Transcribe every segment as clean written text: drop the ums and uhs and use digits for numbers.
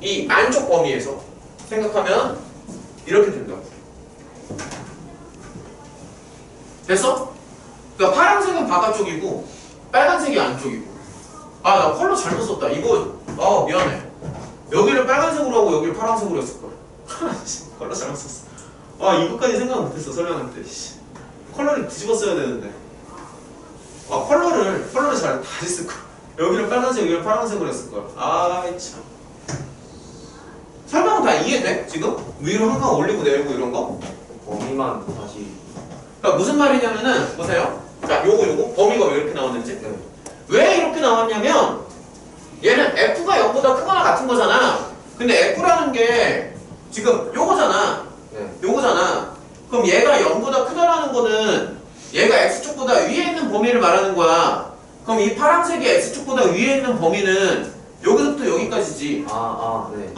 이 안쪽 범위에서 생각하면 이렇게 된다고. 됐어? 그러니까 파란색은 바깥쪽이고 빨간색이 안쪽이고. 아, 나 컬러 잘못 썼다. 이거 미안해. 여기를 빨간색으로 하고 여기를 파란색으로 했을걸. 컬러 잘못 썼어. 이것까지 생각 못했어. 설명할 때. 컬러를 뒤집어 써야 되는데. 컬러를 잘 다시 쓸걸. 여기를 빨간색, 여기를 파란색으로 했을걸. 아이 참. 설명은 다 이해돼? 지금? 위로 한 칸 올리고 내리고 이런 거? 범위만 다시. 그러니까 무슨 말이냐면은 보세요. 자, 요거 범위가 왜 이렇게 나왔는지. 네. 왜 이렇게 나왔냐면 얘는 F가 0보다 크거나 같은 거잖아. 근데 F라는 게 지금 요거잖아. 네. 요거잖아. 그럼 얘가 0보다 크다라는 거는 얘가 X축보다 위에 있는 범위를 말하는 거야. 그럼 이 파란색이 X축보다 위에 있는 범위는 여기서부터 여기까지지. 네.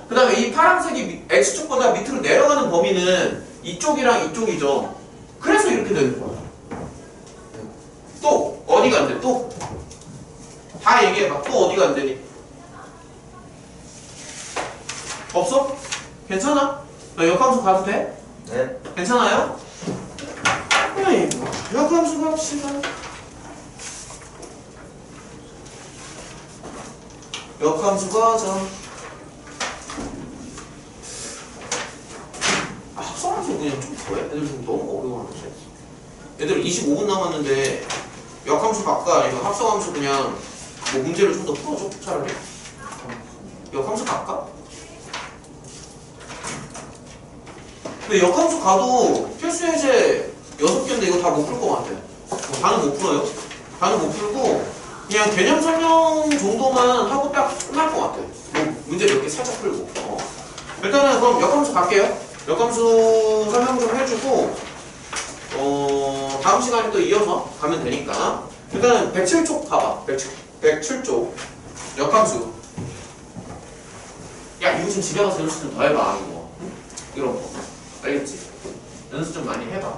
그 다음에 이 파란색이 X축보다 밑으로 내려가는 범위는 이쪽이랑 이쪽이죠. 그래서 이렇게 되는 거야. 또 어디가 안 돼? 또 다 얘기해봐. 또 어디가 안 되니? 없어? 괜찮아? 나 역함수 가도 돼? 네. 괜찮아요? 역함수 갑시다. 역함수 가자. 합성함수 그냥 좀 더해? 애들 좀 너무 어려워하는데. 애들 25분 남았는데 역함수 바꿔 아니면 합성함수 그냥 뭐 문제를 좀 더 풀어줘 차라리. 역함수 갈까? 근데 역함수 가도 필수 예제 6개인데 이거 다 못 풀 것 같아. 다는 못 풀어요. 다는 못 풀고 그냥 개념 설명 정도만 하고 딱 끝날 것 같아. 뭐 문제 몇 개 살짝 풀고. 일단은 그럼 역함수 갈게요. 역함수 설명 좀 해주고 다음 시간에 또 이어서 가면 되니까. 일단은 107쪽 가봐. 107쪽 역함수. 야, 이거 좀 집에 가서 연습 좀 더 해봐. 이거 이런 거 알겠지? 연습 좀 많이 해봐.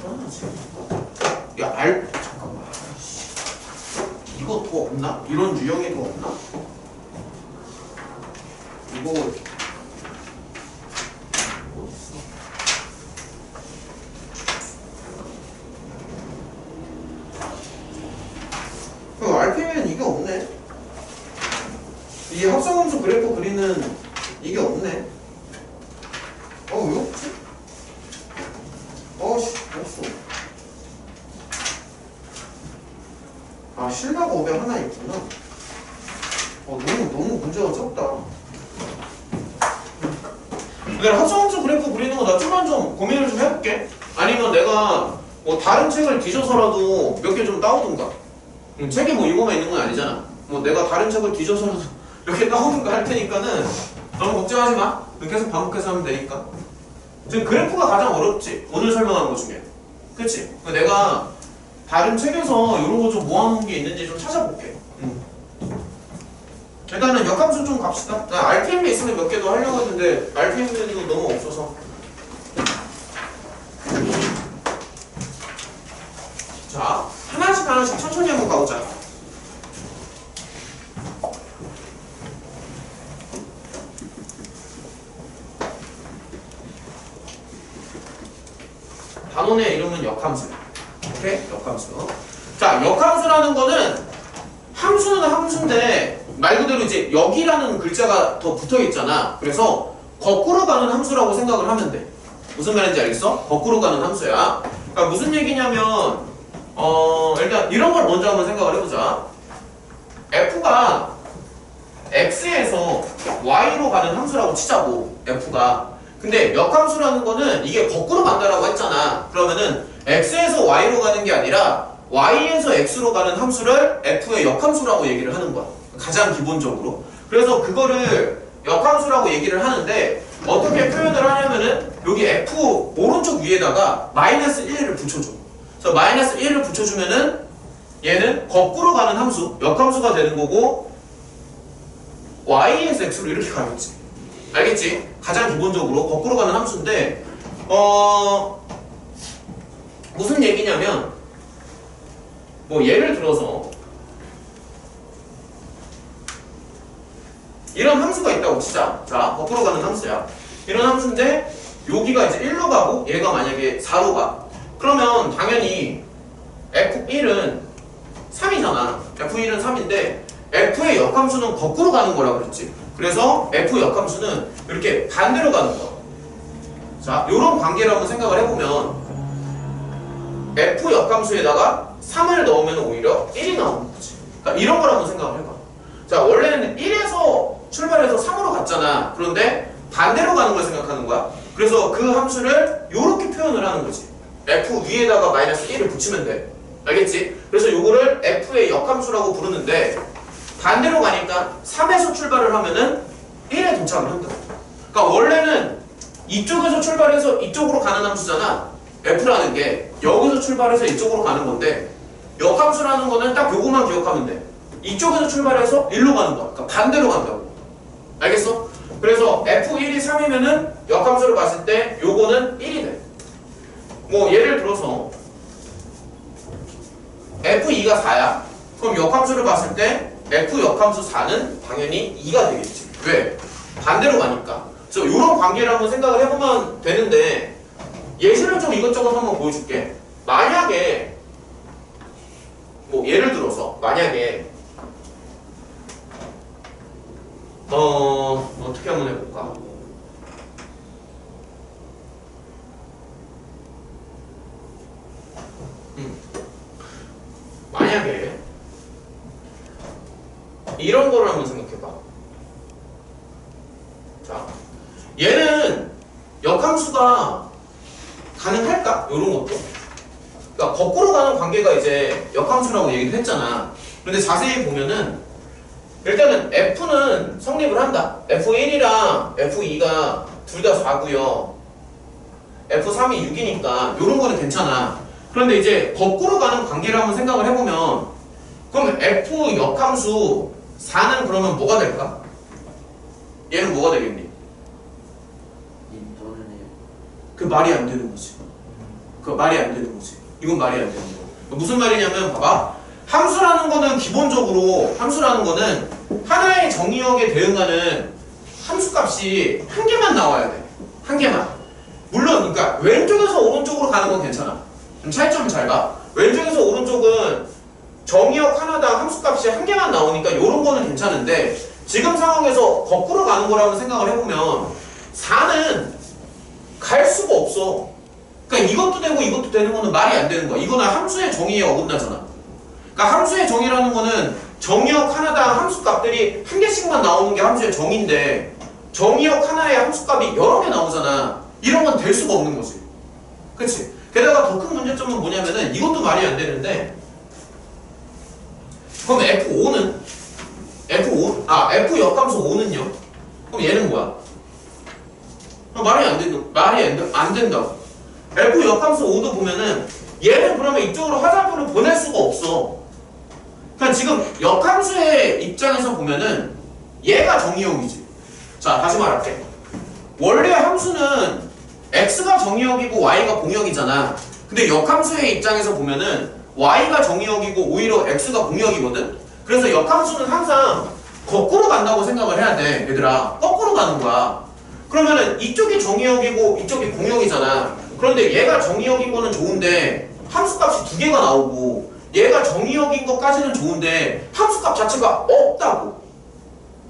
불안하지. 야, 잠깐만. 이거 더 없나? 이런 유형이 더 없나? 이거 RPM에는 이게 없네. 이 합성함수 그래프 그리는 이게 없네. 왜 없지? 없어. 실마가 500 하나 있구나. 너무 문제가 적다. 내가 합성함수 그래프 그리는 거 나 좀만 좀 고민을 좀 해볼게. 아니면 내가 뭐 다른 책을 뒤져서라도 몇 개 좀 따오든가. 책이 뭐 이거만 있는 건 아니잖아. 뭐 내가 다른 책을 뒤져서라도 이렇게 따오든가 할 테니까는 너무 걱정하지 마. 계속 반복해서 하면 되니까. 지금 그래프가 가장 어렵지. 오늘 설명한 것 중에. 그치? 내가 다른 책에서 이런 거 좀 모아놓은 게 있는지 좀 찾아볼게. 일단은 역함수 좀 갑시다. 나 RPM에 있으면 몇 개 더 하려고 했는데 RPM에도 너무 없어서. 자, 하나씩 천천히 한번 가보자. 단원의 이름은 역함수. 오케이? 역함수. 자, 역함수라는 거는 함수는 함수인데 말 그대로 이제 여기라는 글자가 더 붙어 있잖아. 그래서 거꾸로 가는 함수라고 생각을 하면 돼. 무슨 말인지 알겠어? 거꾸로 가는 함수야. 그러니까 무슨 얘기냐면 일단 이런 걸 먼저 한번 생각을 해보자. F가 X에서 Y로 가는 함수라고 치자고. F가. 근데 역함수라는 거는 이게 거꾸로 간다라고 했잖아. 그러면은 X에서 Y로 가는 게 아니라 Y에서 X로 가는 함수를 F의 역함수라고 얘기를 하는 거야. 가장 기본적으로. 그래서 그거를 역함수라고 얘기를 하는데 어떻게 표현을 하냐면은 여기 F 오른쪽 위에다가 마이너스 1을 붙여줘. 그래서 마이너스 1을 붙여주면은 얘는 거꾸로 가는 함수, 역함수가 되는 거고 Y에서 X로 이렇게 가겠지. 알겠지? 가장 기본적으로 거꾸로 가는 함수인데 무슨 얘기냐면 뭐 예를 들어서 이런 함수가 있다고 치자. 자, 거꾸로 가는 함수야. 이런 함수인데 여기가 이제 1로 가고 얘가 만약에 4로 가. 그러면 당연히 F1은 3이잖아. F1은 3인데 F의 역함수는 거꾸로 가는 거라 그랬지. 그래서 F 역함수는 이렇게 반대로 가는 거야. 자, 요런 관계를 한번 생각을 해보면 F 역함수에다가 3을 넣으면 오히려 1이 나오는 거지. 그러니까 이런 걸 한번 생각을 해봐. 자, 원래는 1에서 출발해서 3으로 갔잖아. 그런데 반대로 가는 걸 생각하는 거야. 그래서 그 함수를 이렇게 표현을 하는 거지. F 위에다가 마이너스 1을 붙이면 돼. 알겠지? 그래서 요거를 F의 역함수라고 부르는데 반대로 가니까 3에서 출발을 하면은 1에 도착을 한다. 그러니까 원래는 이쪽에서 출발해서 이쪽으로 가는 함수잖아. F라는 게 여기서 출발해서 이쪽으로 가는 건데 역함수라는 거는 딱 요거만 기억하면 돼. 이쪽에서 출발해서 1로 가는 거야. 그러니까 반대로 간다고. 알겠어? 그래서 F1이 3이면은 역함수를 봤을 때 요거는 1이 돼. 뭐 예를 들어서 F2가 4야. 그럼 역함수를 봤을 때 F 역함수 4는 당연히 2가 되겠지. 왜? 반대로 가니까. 그래서 이런 관계를 한번 생각을 해보면 되는데 예시를 좀 이것저것 한번 보여줄게. 만약에 뭐 예를 들어서 만약에 어떻게 한번 해볼까? 만약에 이런 거를 한번 생각해봐. 자, 얘는 역함수가 가능할까? 이런 것도. 그러니까 거꾸로 가는 관계가 이제 역함수라고 얘기를 했잖아. 그런데 자세히 보면은 일단은 F는 성립을 한다. F1이랑 F2가 둘 다 4고요. F3이 6이니까 이런 거는 괜찮아. 그런데 이제 거꾸로 가는 관계를 한번 생각을 해보면 그럼 F 역함수 4는 그러면 뭐가 될까? 얘는 뭐가 되겠니? 그 말이 안 되는 거지. 그 말이 안 되는 거지. 이건 말이 안 되는 거. 무슨 말이냐면 봐봐. 함수라는 거는 기본적으로 함수라는 거는 하나의 정의역에 대응하는 함수값이 한 개만 나와야 돼. 한 개만. 물론 그러니까 왼쪽에서 오른쪽으로 가는 건 괜찮아. 좀 차이점을 잘 봐. 왼쪽에서 오른쪽은 정의역 하나당 함수값이 한 개만 나오니까 이런 거는 괜찮은데 지금 상황에서 거꾸로 가는 거라고 생각을 해보면 4는 갈 수가 없어. 그러니까 이것도 되고 이것도 되는 거는 말이 안 되는 거야. 이거는 함수의 정의에 어긋나잖아. 그러니까 함수의 정의라는 거는 정의역 하나당 함수값들이 한 개씩만 나오는 게 함수의 정의인데 정의역 하나의 함수값이 여러 개 나오잖아. 이런 건 될 수가 없는 거지. 그치? 게다가 더 큰 문제점은 뭐냐면은 이것도 말이 안 되는데 그럼 F5는? F 역함수 5는요? 그럼 얘는 뭐야? 말이 안 된다고. F 역함수 5도 보면은 얘는 그러면 이쪽으로 화살표를 보낼 수가 없어. 그러니까 지금 역함수의 입장에서 보면은 얘가 정의역이지. 자, 다시 말할게. 원래 함수는 x가 정의역이고 y가 공역이잖아. 근데 역함수의 입장에서 보면은 y가 정의역이고 오히려 x가 공역이거든. 그래서 역함수는 항상 거꾸로 간다고 생각을 해야 돼. 얘들아, 거꾸로 가는 거야. 그러면은 이쪽이 정의역이고 이쪽이 공역이잖아. 그런데 얘가 정의역인 거는 좋은데 함수값이 두 개가 나오고 얘가 정의역인 것까지는 좋은데 함수값 자체가 없다고.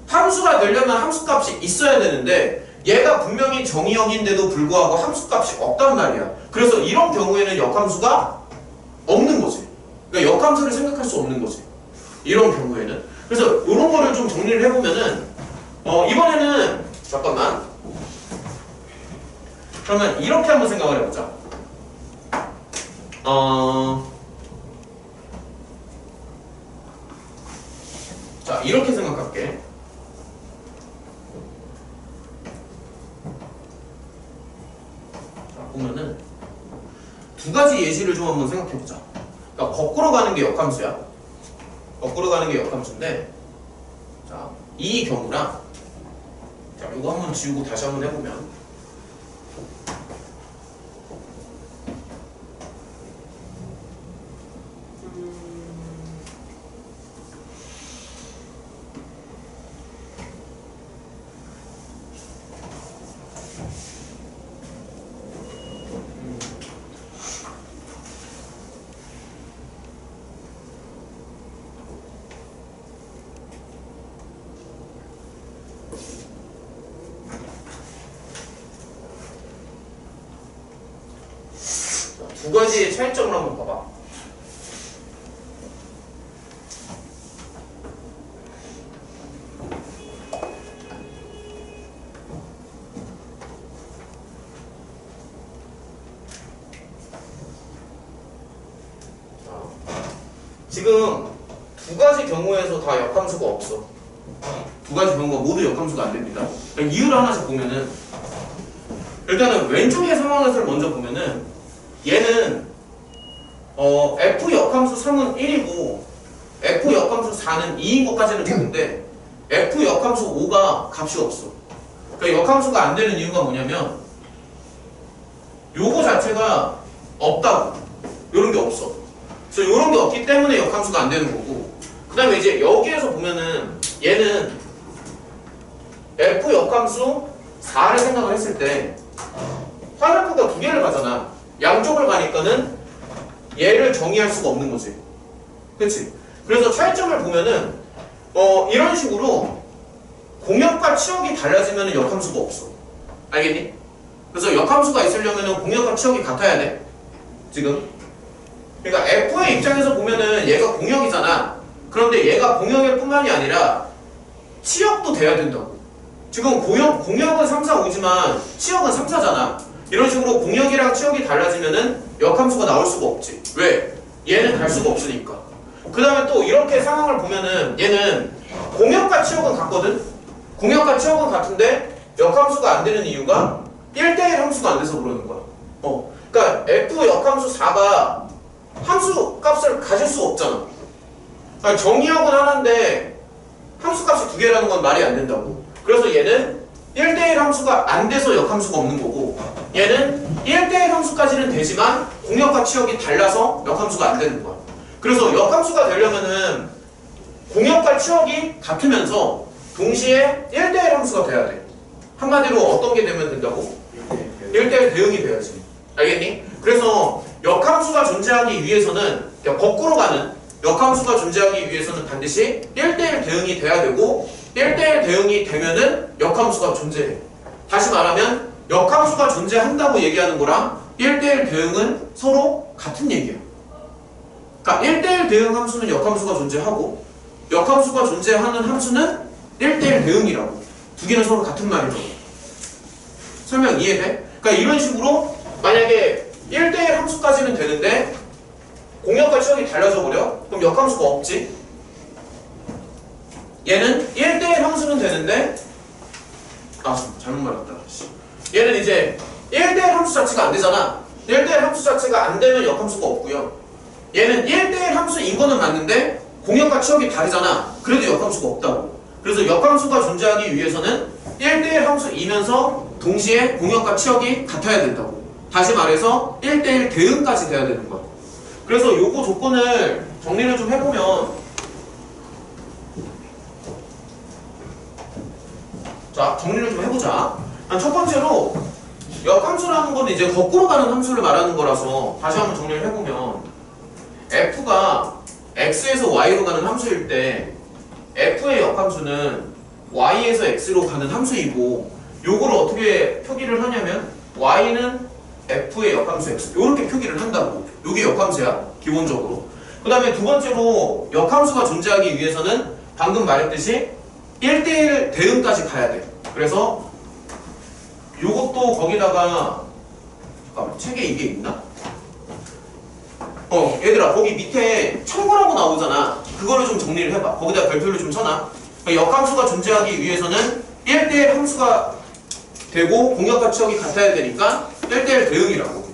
함수가 되려면 함수값이 있어야 되는데 얘가 분명히 정의역인데도 불구하고 함수값이 없단 말이야. 그래서 이런 경우에는 역함수가 없는 거지. 그러니까 역함수를 생각할 수 없는 거지. 이런 경우에는. 그래서 이런 거를 좀 정리를 해보면은 이번에는 잠깐만. 그러면 이렇게 한번 생각을 해보자. 자, 이렇게 생각할게. 자, 보면은 두 가지 예시를 좀 한번 생각해보자. 그러니까 거꾸로 가는 게 역함수야. 거꾸로 가는 게 역함수인데, 자, 이 경우랑, 자, 이거 한번 지우고 다시 한번 해보면. 두 가지의 차이점을 한번 봐봐. 지금 두 가지 경우에서 다 역함수가 없어. 두 가지 경우가 모두 역함수가 안 됩니다. 그러니까 이유를 하나씩 보면은 일단은 왼쪽의 상황에서 먼저 보면은 얘는 F 역함수 3은 1이고 F 역함수 4는 2인 것까지는 되는데 F 역함수 5가 값이 없어. 그러니까 역함수가 안 되는 이유가 뭐냐면 요거 자체가 없다고. 요런 게 없어. 그래서 요런 게 없기 때문에 역함수가 안 되는 거고, 그 다음에 이제 여기에서 보면은 얘는 F 역함수 4를 생각을 했을 때 화살표가 두 개를 가잖아. 양쪽을 가니까는 얘를 정의할 수가 없는 거지. 그치? 그래서 차이점을 보면은 이런 식으로 공역과 치역이 달라지면 역함수가 없어. 알겠니? 그래서 역함수가 있으려면 공역과 치역이 같아야 돼. 지금 그러니까 F의 입장에서 보면은 얘가 공역이잖아. 그런데 얘가 공역일 뿐만이 아니라 치역도 돼야 된다고. 지금 공역은 3, 4, 5지만 치역은 3, 4잖아. 이런 식으로 공역이랑 치역이 달라지면은 역함수가 나올 수가 없지. 왜? 얘는 갈 수가 없으니까. 그 다음에 또 이렇게 상황을 보면은 얘는 공역과 치역은 같거든? 공역과 치역은 같은데 역함수가 안 되는 이유가 1대1 함수가 안 돼서 그러는 거야. 그러니까 F 역함수 4가 함수 값을 가질 수가 없잖아. 아니, 정의역은 하나인데 함수 값이 두 개라는 건 말이 안 된다고. 그래서 얘는 1대1 함수가 안 돼서 역함수가 없는 거고, 얘는 1대1 함수까지는 되지만 공역과 치역이 달라서 역함수가 안 되는 거야. 그래서 역함수가 되려면은 공역과 치역이 같으면서 동시에 1대1 함수가 돼야 돼. 한마디로 어떤 게 되면 된다고? 1대1 대응이 돼야지. 알겠니? 그래서 역함수가 존재하기 위해서는, 거꾸로 가는 역함수가 존재하기 위해서는 반드시 1대1 대응이 돼야 되고, 1대1 대응이 되면은 역함수가 존재해. 다시 말하면 역함수가 존재한다고 얘기하는 거랑 1대1 대응은 서로 같은 얘기야. 그러니까 1대1 대응 함수는 역함수가 존재하고, 역함수가 존재하는 함수는 1대1 대응이라고. 두 개는 서로 같은 말이죠. 설명 이해돼? 그러니까 이런 식으로 만약에 1대1 함수까지는 되는데 공역과 치역이 달라져 버려? 그럼 역함수가 없지? 얘는 1대1 함수는 되는데 잘못 말했다. 얘는 이제 1대1 함수 자체가 안 되잖아. 1대1 함수 자체가 안 되면 역함수가 없고요. 얘는 1대1 함수인 거는 맞는데 공역과 치역이 다르잖아. 그래도 역함수가 없다고. 그래서 역함수가 존재하기 위해서는 1대1 함수이면서 동시에 공역과 치역이 같아야 된다고. 다시 말해서 1대1 대응까지 돼야 되는 거야. 그래서 요거 조건을 정리를 좀 해보면, 자, 정리를 좀 해보자. 첫 번째로 역함수라는 건 이제 거꾸로 가는 함수를 말하는 거라서 다시 한번 정리를 해보면, f가 x에서 y로 가는 함수일 때 f의 역함수는 y에서 x로 가는 함수이고, 요거를 어떻게 표기를 하냐면 y는 f의 역함수 x, 요렇게 표기를 한다고. 요게 역함수야, 기본적으로. 그 다음에 두 번째로 역함수가 존재하기 위해서는 방금 말했듯이 1대1 대응까지 가야 돼. 그래서 요것도 거기다가, 잠깐만, 책에 이게 있나? 얘들아, 거기 밑에 참고라고 나오잖아. 그거를 좀 정리를 해봐. 거기다 별표를 좀 쳐놔. 그러니까 역함수가 존재하기 위해서는 1대1 함수가 되고 공역과 치역이 같아야 되니까 1대1 대응이라고.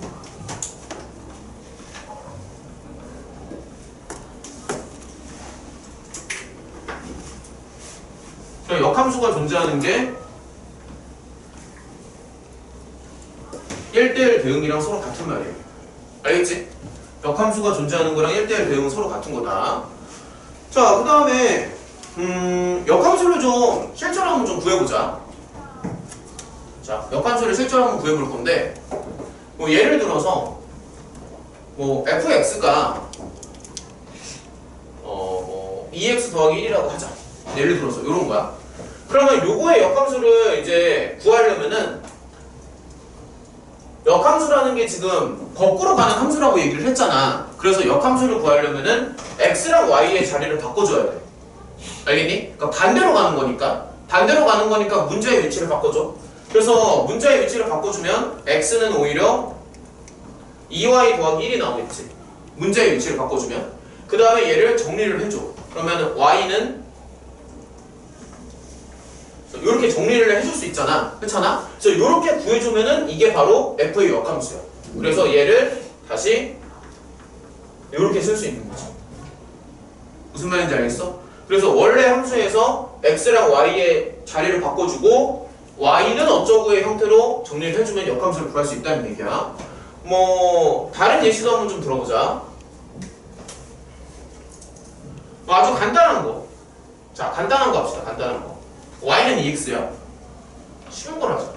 그러니까 역함수가 존재하는 게 1대1 대응이랑 서로 같은 말이에요. 알겠지? 역함수가 존재하는 거랑 1대1 대응은 서로 같은 거다. 자, 그 다음에 역함수를 좀 실제로 한번 좀 구해보자. 자, 역함수를 실제로 한번 구해볼 건데, 뭐 예를 들어서 뭐 fx가 2x 더하기 1이라고 하자. 예를 들어서 이런 거야. 그러면 요거의 역함수를 이제 구하려면은 역함수라는 게 지금 거꾸로 가는 함수라고 얘기를 했잖아. 그래서 역함수를 구하려면은 x랑 y의 자리를 바꿔줘야 돼. 알겠니? 그러니까 반대로 가는 거니까. 반대로 가는 거니까 문자의 위치를 바꿔줘. 그래서 문자의 위치를 바꿔주면 x는 오히려 2y 더하기 1이 나오겠지. 문자의 위치를 바꿔주면. 그 다음에 얘를 정리를 해줘. 그러면 y는 이렇게 정리를 해줄 수 있잖아. 그렇잖아? 그래서 이렇게 구해주면은 이게 바로 f의 역함수야. 그래서 얘를 다시 이렇게 쓸 수 있는 거지. 무슨 말인지 알겠어? 그래서 원래 함수에서 x랑 y의 자리를 바꿔주고 y는 어쩌고의 형태로 정리를 해주면 역함수를 구할 수 있다는 얘기야. 뭐 다른 예시도 한번 좀 들어보자. 아주 간단한 거. 자, 간단한 거 합시다. 간단한 거. y는 2x야. 쉬운 걸 하자.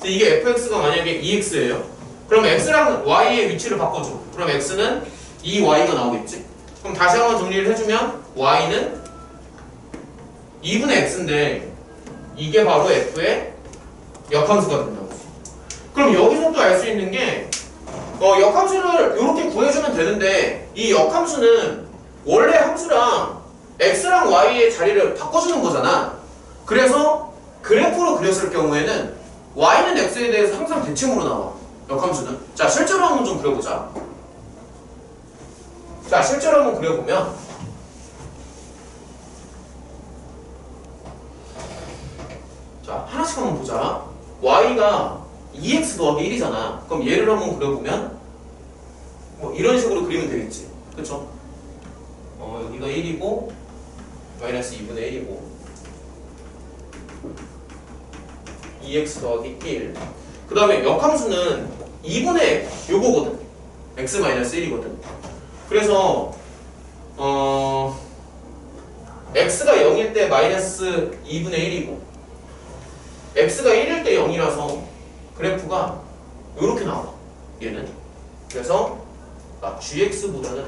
이게 fx가 만약에 2x예요. 그럼 x랑 y의 위치를 바꿔줘. 그럼 x는 2y가 나오겠지. 그럼 다시 한번 정리를 해주면 y는 2분의 x인데 이게 바로 f의 역함수가 된다고. 그럼 여기서 또 알 수 있는 게 역함수를 이렇게 구해주면 되는데 이 역함수는 원래 함수랑 x랑 y의 자리를 바꿔주는 거잖아. 그래서 그래프로 그렸을 경우에는 y는 x에 대해서 항상 대칭으로 나와. 역함수는. 자, 실제로 한번 좀 그려보자. 자, 실제로 한번 그려보면 자, 하나씩 한번 보자. y가 2x 더하기 1이잖아. 그럼 얘를 한번 그려보면 뭐 이런 식으로 그리면 되겠지. 그쵸? 여기가 1이고 마이너스 2분의 1이고 2x 더하기 1. 그 다음에 역함수는 2분의 요거거든. x 마이너스 1이거든. 그래서 x가 0일 때 마이너스 2분의 1이고 x가 1일 때 0이라서 그래프가 이렇게 나와. 얘는. 그래서 gx보다는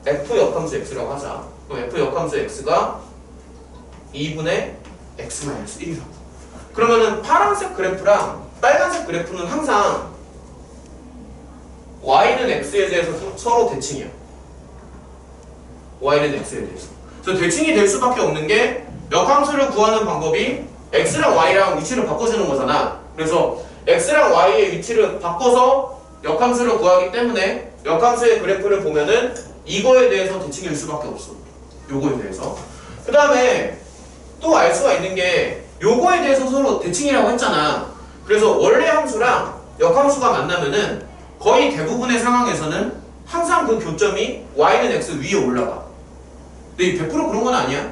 f 역함수 x라고 하자. 그럼 f 역함수 x가 2분의 x-1이라고. 그러면은 파란색 그래프랑 빨간색 그래프는 항상 y는 x에 대해서 서로 대칭이야. y는 x에 대해서. 그래서 대칭이 될 수밖에 없는 게 역함수를 구하는 방법이 x랑 y랑 위치를 바꿔주는 거잖아. 그래서 x랑 y의 위치를 바꿔서 역함수를 구하기 때문에 역함수의 그래프를 보면은 이거에 대해서 대칭일 수밖에 없어. 요거에 대해서. 그 다음에 또 알 수가 있는 게 요거에 대해서 서로 대칭이라고 했잖아. 그래서 원래 함수랑 역함수가 만나면은 거의 대부분의 상황에서는 항상 그 교점이 y는 x 위에 올라가. 근데 100% 그런 건 아니야.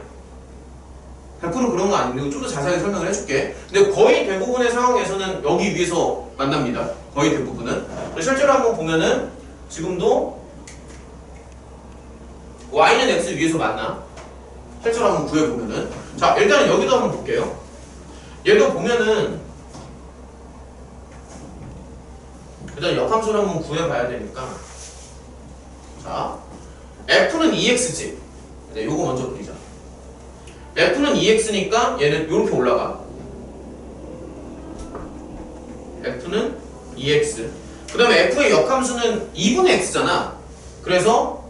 100% 그런 거 아닌데 좀 더 자세하게 설명을 해줄게. 근데 거의 대부분의 상황에서는 여기 위에서 만납니다. 거의 대부분은. 실제로 한번 보면은 지금도 y는 x 위에서 만나. 실제로 한번 구해보면은. 자, 일단은 여기도 한번 볼게요. 얘도 보면은 일단 역함수를 한번 구해봐야 되니까. 자, f는 2x지. 네, 요거 먼저 그리자. f는 2x니까 얘는 이렇게 올라가. f는 2x. 그 다음에 f의 역함수는 2분의 x잖아. 그래서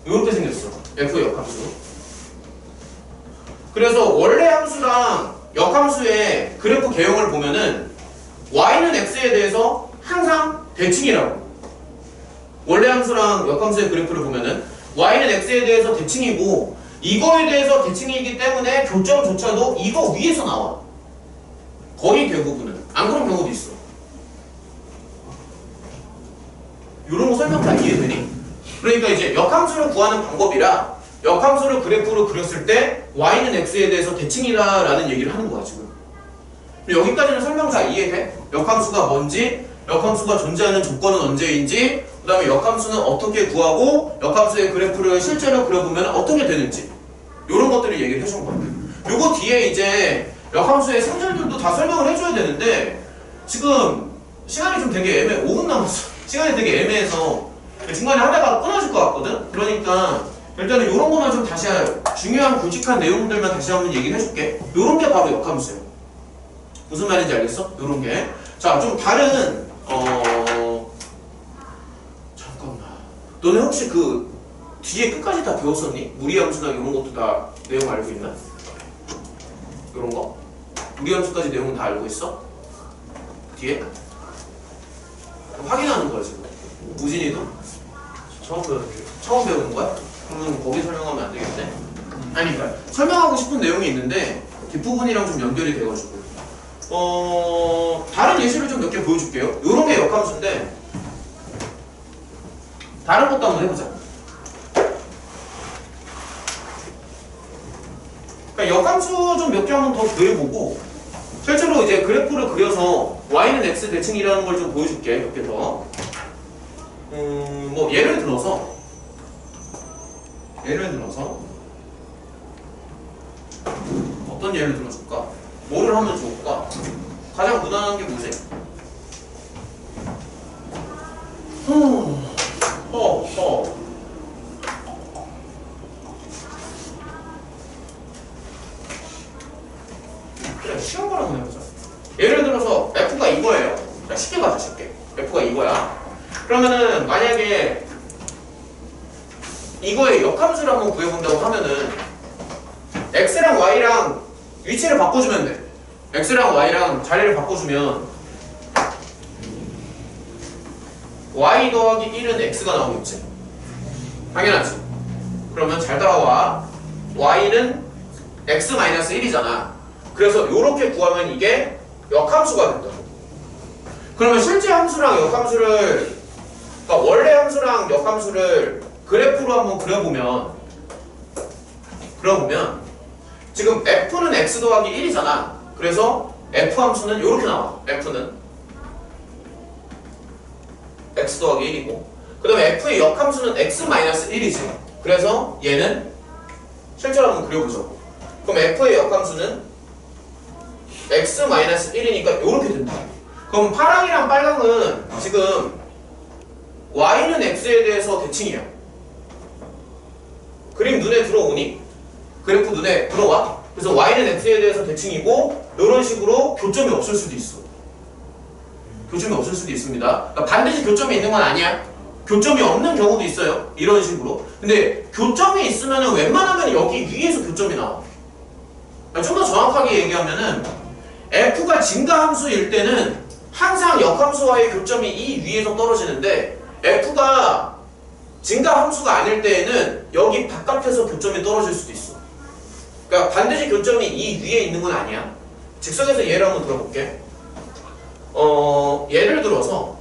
이렇게 생겼어. f의 역함수. 그래서 원래 함수랑 역함수의 그래프 개형을 보면은 y는 x에 대해서 항상 대칭이라고. 원래 함수랑 역함수의 그래프를 보면은 y는 x에 대해서 대칭이고 이거에 대해서 대칭이기 때문에 교점조차도 이거 위에서 나와. 거의 대부분은. 안 그런 경우도 있어. 이런 거 설명 다 이해되니? 그러니까 이제 역함수를 구하는 방법이라 역함수를 그래프로 그렸을 때 y는 x에 대해서 대칭이다라는 얘기를 하는 거야 지금. 여기까지는 설명 다 이해돼? 역함수가 뭔지, 역함수가 존재하는 조건은 언제인지, 그 다음에 역함수는 어떻게 구하고 역함수의 그래프를 실제로 그려보면 어떻게 되는지 이런 것들을 얘기를 해준 거야. 요거 뒤에 이제 역함수의 상절들도 다 설명을 해줘야 되는데 지금 시간이 좀 되게 5분 남았어. 시간이 되게 애매해서 중간에 하다가 끊어질 것 같거든? 그러니까 일단은 이런 것만 좀 다시 중요한 굵직한 내용들만 다시 한번 얘기를 해줄게. 요런 게 바로 역함수예요. 무슨 말인지 알겠어? 요런 게. 자, 좀 다른 잠깐만. 너네 혹시 그 뒤에 끝까지 다 배웠었니? 무리함수나 이런 것도 다 내용 알고 있나? 이런 거? 무리함수까지 내용은 다 알고 있어? 뒤에? 확인하는 거야 지금. 우진이도? 처음 배웠는데. 처음 배우는 거야? 그러면 거기 설명하면 안 되겠네? 아니 그러니까 설명하고 싶은 내용이 있는데 뒷부분이랑 좀 연결이 돼가지고 다른 예시를 좀 몇 개 보여줄게요. 요런 게 역함수인데 다른 것도 한번 해보자. 그러니까 역함수 좀 몇 개 한번 더 구해보고 실제로 이제 그래프를 그려서 y는 x 대칭이라는 걸 좀 보여줄게. 몇 개 더. 뭐 예를 들어서 어떤 예를 들어줄까? 뭐를 하면 좋을까? 가장 무난한 게 뭐지? 그래, 쉬운 거랑 한번 해보자. 예를 들어서 f가 이거예요. 자, 쉽게 가자, 쉽게. f가 이거야. 그러면은 만약에 이거의 역함수를 한번 구해본다고 하면은 x랑 y랑 위치를 바꿔주면 돼. x랑 y랑 자리를 바꿔주면 y 더하기 1은 x가 나오겠지? 당연하지. 그러면 잘 따라와. y는 x-1이잖아. 그래서 이렇게 구하면 이게 역함수가 된다. 그러면 실제 함수랑 역함수를, 그러니까 원래 함수랑 역함수를 그래프로 한번 그려보면 지금 f는 x 더하기 1이잖아. 그래서 f 함수는 이렇게 나와. f는 x 더하기 1이고 그 다음에 f의 역함수는 x-1이지. 그래서 얘는 실제로 한번 그려보자고. 그럼 f의 역함수는 x-1이니까 이렇게 된다. 그럼 파랑이랑 빨강은 지금 y는 x에 대해서 대칭이야. 그림 눈에 들어오니? 그래프 눈에 들어와? 그래서 y는 x에 대해서 대칭이고 이런 식으로 교점이 없을 수도 있어. 교점이 없을 수도 있습니다. 그러니까 반드시 교점이 있는 건 아니야. 교점이 없는 경우도 있어요. 이런 식으로. 근데 교점이 있으면 웬만하면 여기 위에서 교점이 나와. 좀 더 정확하게 얘기하면은 f가 증가함수일 때는 항상 역함수와의 교점이 이 위에서 떨어지는데 f가 증가함수가 아닐 때에는 여기 바깥에서 교점이 떨어질 수도 있어. 그러니까 반드시 교점이 이 위에 있는 건 아니야. 즉석에서 예를 한번 들어볼게. 예를 들어서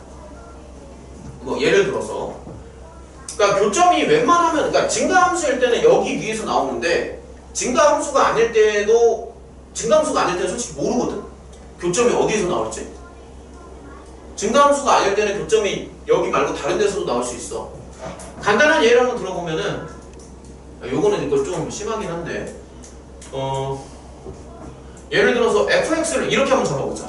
그러니까 교점이 웬만하면, 그러니까 증가함수일 때는 여기 위에서 나오는데 증가함수가 아닐 때는 솔직히 모르거든. 교점이 어디에서 나올지. 증가함수가 아닐 때는 교점이 여기 말고 다른 데서도 나올 수 있어. 간단한 예를 한번 들어보면은, 요거는 이거 좀 심하긴 한데, 예를 들어서 fx를 이렇게 한번 잡아보자.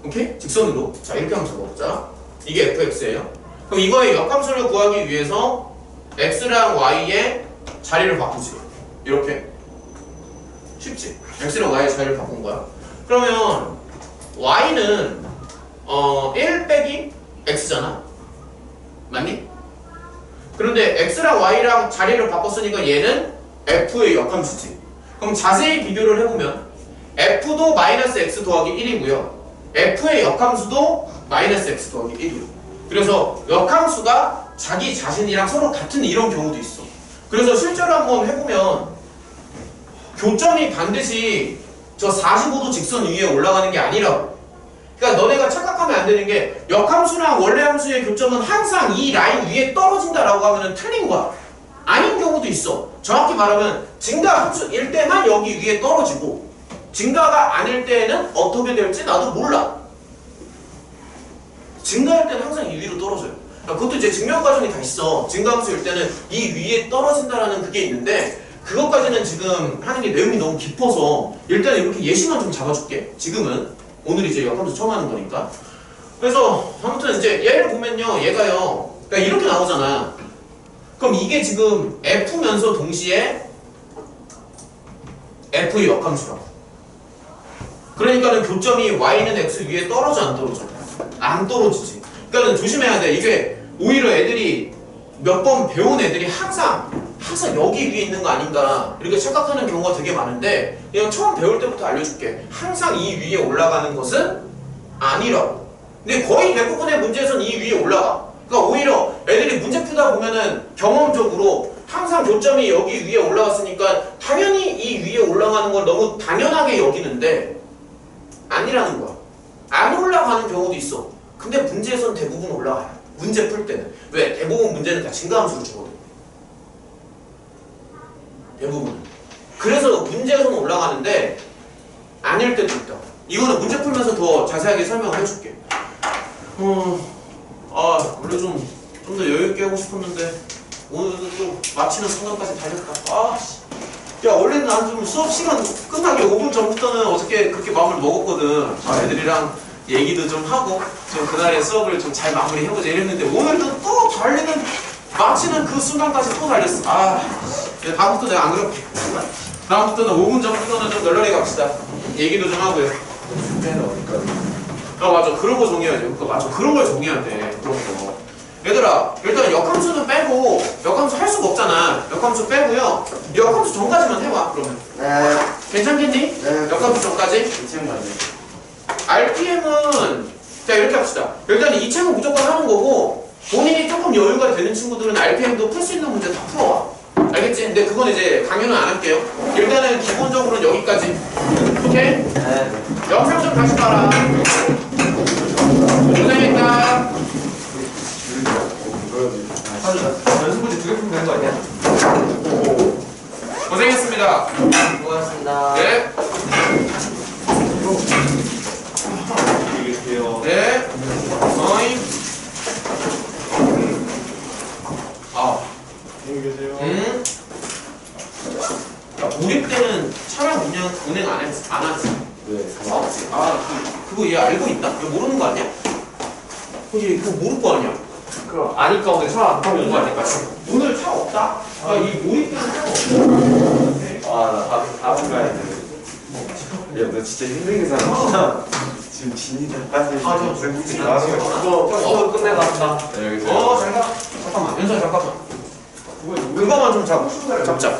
오케이? 직선으로. 자, 이렇게 한번 잡아보자. 이게 fx예요. 그럼 이거의 역함수를 구하기 위해서 x랑 y의 자리를 바꾸지. 이렇게. 쉽지? x랑 y의 자리를 바꾼 거야. 그러면 y는 1 빼기 x잖아. 맞니? 그런데 x랑 y랑 자리를 바꿨으니까 얘는 f의 역함수지. 그럼 자세히 비교를 해보면 f도 마이너스 x 더하기 1이고요. f의 역함수도 마이너스 x 더하기 1이에요. 그래서 역함수가 자기 자신이랑 서로 같은 이런 경우도 있어. 그래서 실제로 한번 해보면 교점이 반드시 저 45도 직선 위에 올라가는 게 아니라고. 그러니까 너네가 착각하면 안 되는 게 역함수랑 원래 함수의 교점은 항상 이 라인 위에 떨어진다라고 하면 틀린 거야. 아닌 경우도 있어. 정확히 말하면 증가 함수일 때만 여기 위에 떨어지고 증가가 아닐 때는 어떻게 될지 나도 몰라. 증가할 때는 항상 이 위로 떨어져요. 그것도 이제 증명 과정이 다 있어. 증가함수일 때는 이 위에 떨어진다라는 그게 있는데 그것까지는 지금 하는 게 내용이 너무 깊어서 일단 이렇게 예시만 좀 잡아줄게. 지금은 오늘 이제 역함수 처음 하는 거니까. 그래서 아무튼 이제 얘를 보면요, 얘가요, 그러니까 이렇게 나오잖아. 그럼 이게 지금 f면서 동시에 f의 역함수라고. 그러니까는 교점이 y는 x 위에 떨어져 안 떨어져? 안 떨어지지. 그러니까는 조심해야 돼. 이게 오히려 애들이 몇 번 배운 애들이 항상 여기 위에 있는 거 아닌가 이렇게 착각하는 경우가 되게 많은데 그냥 처음 배울 때부터 알려줄게. 항상 이 위에 올라가는 것은 아니라고. 근데 거의 대부분의 문제에서는 이 위에 올라가. 그러니까 오히려 애들이 문제 풀다 보면은 경험적으로 항상 교점이 여기 위에 올라갔으니까 당연히 이 위에 올라가는 걸 너무 당연하게 여기는데 아니라는 거야. 안 올라가는 경우도 있어. 근데 문제에서는 대부분 올라가요. 문제 풀 때는. 왜? 대부분 문제는 다 증가함수를 주거든. 대부분은. 그래서 문제에서는 올라가는데 아닐 때도 있다. 이거는 문제 풀면서 더 자세하게 설명을 해줄게. 원래 좀 더 여유있게 하고 싶었는데 오늘도 또 마치는 순간까지 달렸다. 야, 원래는 난 좀 수업 시간 끝나기 5분 전부터는 어저께 그렇게 마음을 먹었거든. 애들이랑 얘기도 좀 하고 좀 그날의 수업을 좀 잘 마무리해보자 이랬는데 오늘도 또 달리는 마치는 그 순간까지 또 달렸어. 다음부터 내가 안 그럴게. 다음부터는 5분 전부터는 좀 널널히 갑시다. 얘기도 좀 하고요. 맞아. 그런 거 정해야지. 그러니까 맞아. 그런 걸 정해야 돼. 그런 거. 얘들아, 일단 역함수는 빼고, 역함수 할 수가 없잖아. 역함수 빼고요. 역함수 전까지만 해와, 그러면. 네. 괜찮겠니? 네. 역함수 전까지? 괜찮네. RPM은, 자, 이렇게 합시다. 일단 이 책은 무조건 하는 거고, 본인이 조금 여유가 되는 친구들은 RPM도 풀 수 있는 문제 다 풀어와. 알겠지? 근데 그건 이제 강요는 안 할게요. 일단은 기본적으로는 여기까지. 오케이? 네. 영상 좀 다시 봐라. 고생했다. 연습문제 2개 풀면 되는 거 아니야? 고생했습니다. 고맙습니다. 네. 안녕히 계세요. 네. 어이. 안녕히 계세요. 우리 때는 차량 운행 안 하지. 네. 사업지. 그거 얘 알고 있나? 얘 모르는 거 아니야? 얘 그거 모를 거 아니야? 그럼 아니까 오늘 차안 타고 온거 아닐까? 오늘 차 없다? 이 우리 때는 차가 없어. 나 다음 가야 돼. 야, 너 진짜 힘들게 살아. 지금 진이 다 빠져. 수업 끝내갑니다. 네, 여기서. 잘 가. 잠깐만. 연서 잠깐만. 그거만 좀 잡자.